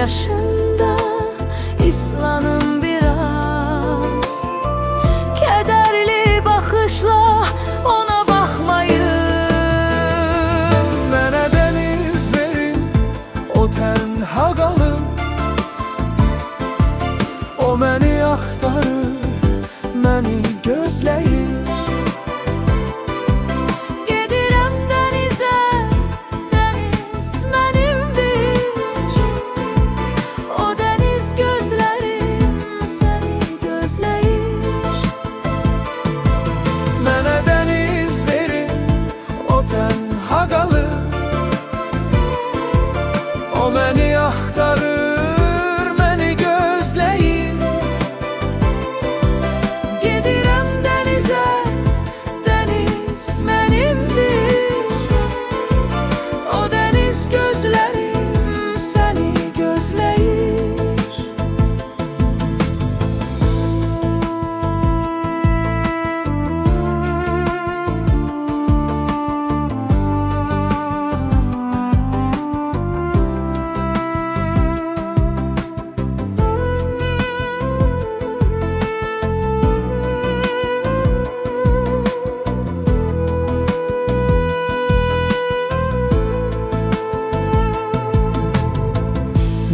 yaşında islanım biraz. Kederli bakışla ona bakmayın. Mənə dəniz verin, o tənha qalım. O məni axtarır, məni gözləyir. Gedirəm dənizə, dəniz mənimdir. O dəniz gözlərim səni gözləyir. Mənə dəniz verin, o tənha qalır. O məni axtarır, məni gözləyir. Gedirəm dənizə, dəniz mənimdir. O dəniz gözlərim səni gözləyir.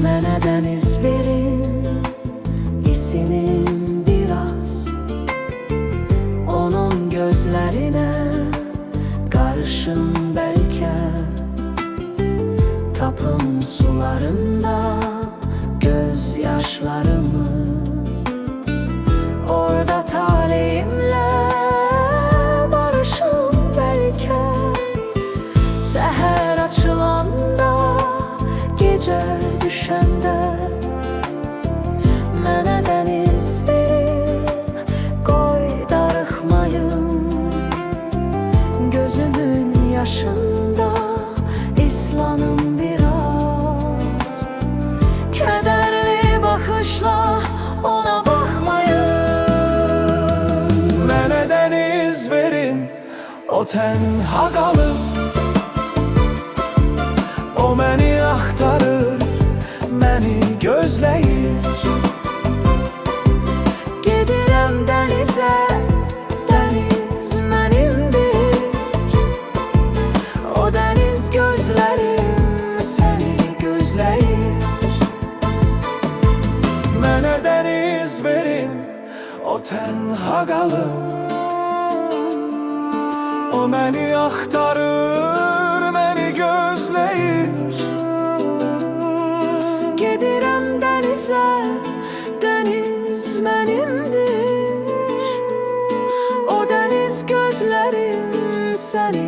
Mənə dəniz verin, isinim biraz. Onun gözlərinə qarışım bəlkə. Tapım sularında göz yaşlarımı. Orada taleyimlə barışım bəlkə. Səhər açılanda, gecə düşəndə mənə dəniz verin, qoy darıxmayım. Gözümün yaşında islanım biraz. Kədərli baxışla ona baxmayın. Mənə dəniz verin, o tənha qalır. O məni axtarır, məni gözləyir. Gedirəm dənizə, dəniz mənimdir. O dəniz gözlərim səni gözləyir. Mənə dəniz verin, o tənha qalır. O məni axtarır, məni gözləyir. Gedirəm dənizə, dəniz mənimdir. O dəniz gözlərim səni